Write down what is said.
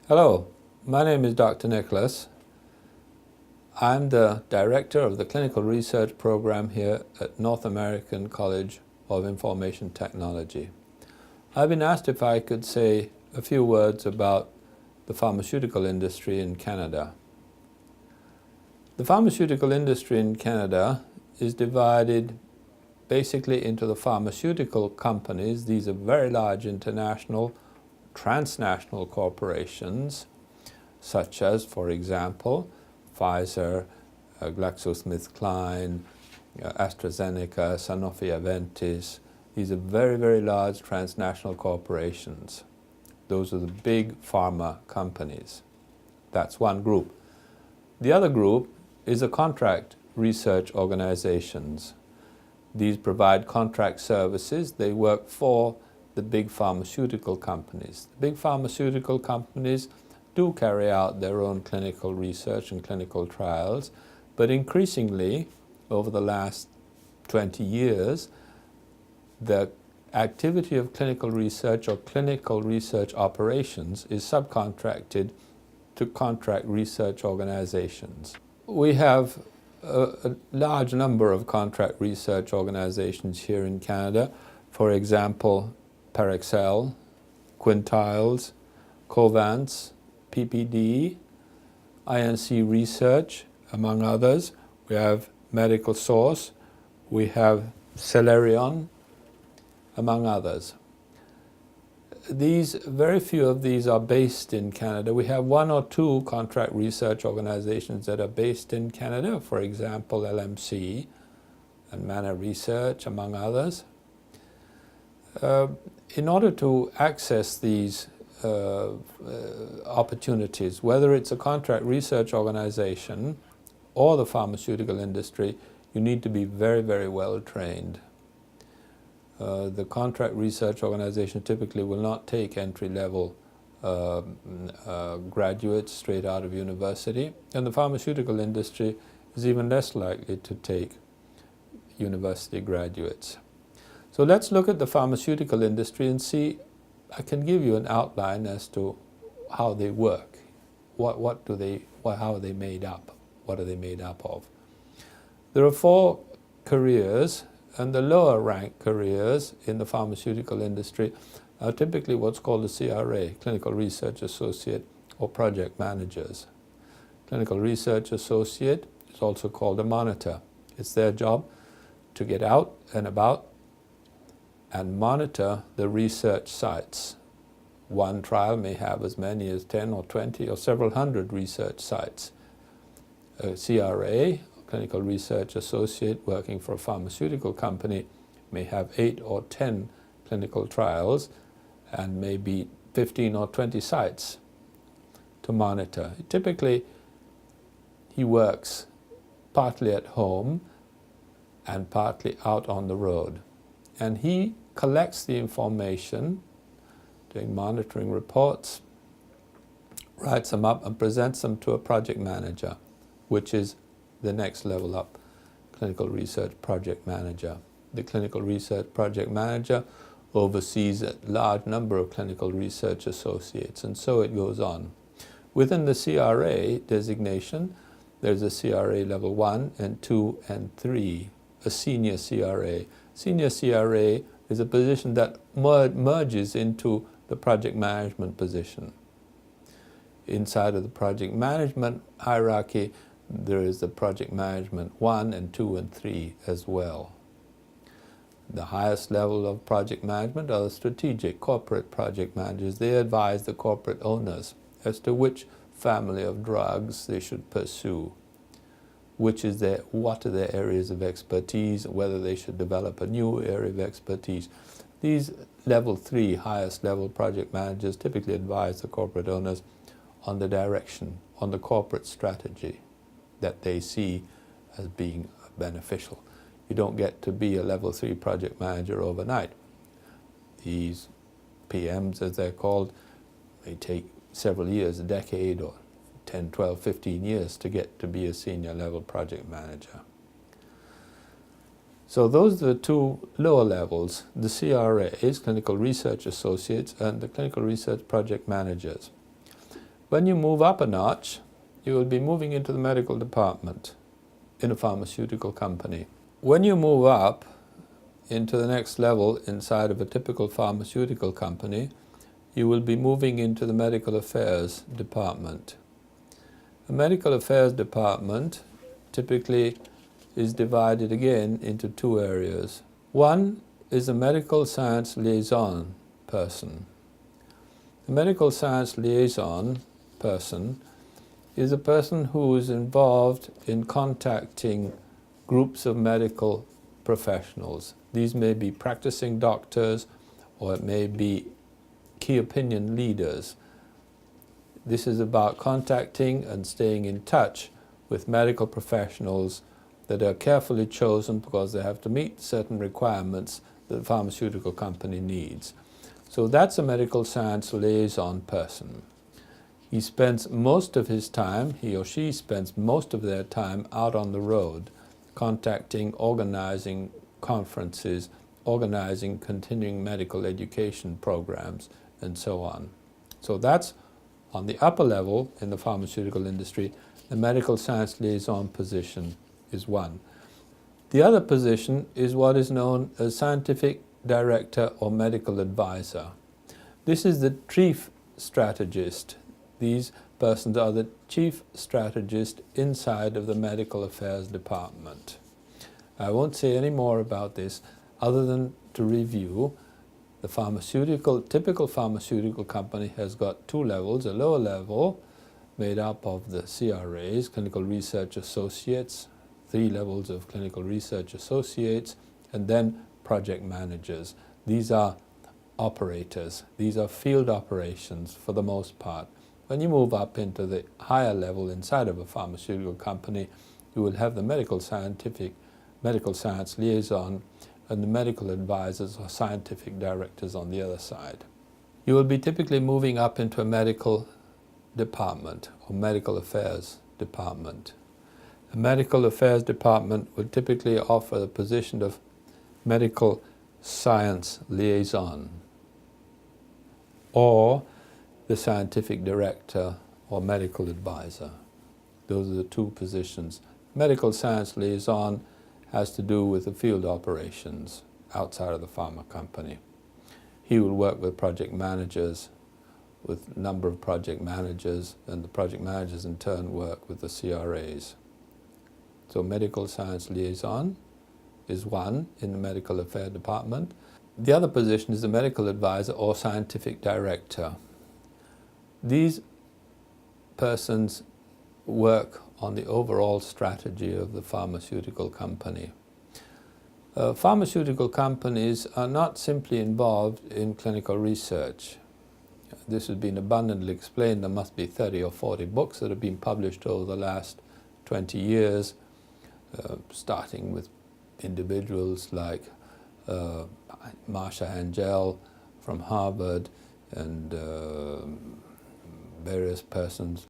Hello, my name is Dr. Nicholas. I'm the Director of the Clinical Research Program here at North American College of Information Technology. I've been asked if I could say a few words about the pharmaceutical industry in Canada. The pharmaceutical industry in Canada is divided basically into the pharmaceutical companies. These are very large international, transnational corporations, such as, for example, Pfizer, GlaxoSmithKline, AstraZeneca, Sanofi-Aventis. These are very, very large transnational corporations. Those are the big pharma companies. That's one group. The other group is the contract research organizations. These provide contract services. They work for the big pharmaceutical companies. The big pharmaceutical companies do carry out their own clinical research and clinical trials, but increasingly, over the last 20 years, the activity of clinical research or clinical research operations is subcontracted to contract research organizations. We have a large number of contract research organizations here in Canada. For example, Parexel, Quintiles, Covance, PPD, INC Research, among others. We have Medical Source, we have Celerion, among others. Very few of these are based in Canada. We have one or two contract research organizations that are based in Canada, for example, LMC and Mana Research, among others. In order to access these opportunities, whether it's a contract research organization or the pharmaceutical industry, you need to be very, very well trained. The contract research organization typically will not take entry-level graduates straight out of university, and the pharmaceutical industry is even less likely to take university graduates. So let's look at the pharmaceutical industry and see. I can give you an outline as to how they work. How are they made up? What are they made up of? There are four careers, and the lower rank careers in the pharmaceutical industry are typically what's called a CRA, Clinical Research Associate, or project managers. Clinical Research Associate is also called a monitor. It's their job to get out and about and monitor the research sites. One trial may have as many as 10 or 20 or several hundred research sites. A CRA, Clinical Research Associate, working for a pharmaceutical company may have 8 or 10 clinical trials and maybe 15 or 20 sites to monitor. Typically, he works partly at home and partly out on the road. And he collects the information, doing monitoring reports, writes them up and presents them to a project manager, which is the next level up, clinical research project manager. The clinical research project manager oversees a large number of clinical research associates, and so it goes on. Within the CRA designation, there's a CRA level 1 and 2 and 3, a senior CRA. Senior CRA is a position that merges into the project management position. Inside of the project management hierarchy, there is the project management 1 and 2 and 3 as well. The highest level of project management are the strategic corporate project managers. They advise the corporate owners as to which family of drugs they should pursue, what are their areas of expertise, whether they should develop a new area of expertise. These level 3, highest level project managers typically advise the corporate owners on the direction, on the corporate strategy that they see as being beneficial. You don't get to be a level 3 project manager overnight. These PMs, as they're called, may take several years, a decade or 10, 12, 15 years to get to be a senior level project manager. So those are the two lower levels, the CRAs, Clinical Research Associates, and the Clinical Research Project Managers. When you move up a notch, you will be moving into the medical department in a pharmaceutical company. When you move up into the next level inside of a typical pharmaceutical company, you will be moving into the medical affairs department. The medical affairs department typically is divided again into two areas. One is a medical science liaison person. The medical science liaison person is a person who is involved in contacting groups of medical professionals. These may be practicing doctors, or it may be key opinion leaders. This is about contacting and staying in touch with medical professionals that are carefully chosen because they have to meet certain requirements that the pharmaceutical company needs. So that's a medical science liaison person. He spends most of his time, he or she spends most of their time out on the road, contacting, organizing conferences, organizing continuing medical education programs, and so on. So that's on the upper level in the pharmaceutical industry. The medical science liaison position is one. The other position is what is known as scientific director or medical advisor. This is the chief strategist. These persons are the chief strategist inside of the medical affairs department. I won't say any more about this other than to review. The typical pharmaceutical company has got two levels: a lower level made up of the CRAs, clinical research associates, 3 levels of clinical research associates, and then project managers. These are operators. These are field operations for the most part. When you move up into the higher level inside of a pharmaceutical company, you will have the medical science liaison and the medical advisors or scientific directors on the other side. You will be typically moving up into a medical department or medical affairs department. A medical affairs department will typically offer the position of medical science liaison or the scientific director or medical advisor. Those are the two positions. Medical science liaison has to do with the field operations outside of the pharma company. He will work with project managers, with a number of project managers, and the project managers in turn work with the CRAs. So medical science liaison is one in the medical affairs department. The other position is the medical advisor or scientific director. These persons work on the overall strategy of the pharmaceutical company. Pharmaceutical companies are not simply involved in clinical research. This has been abundantly explained. There must be 30 or 40 books that have been published over the last 20 years, starting with individuals like Marsha Angel from Harvard and various persons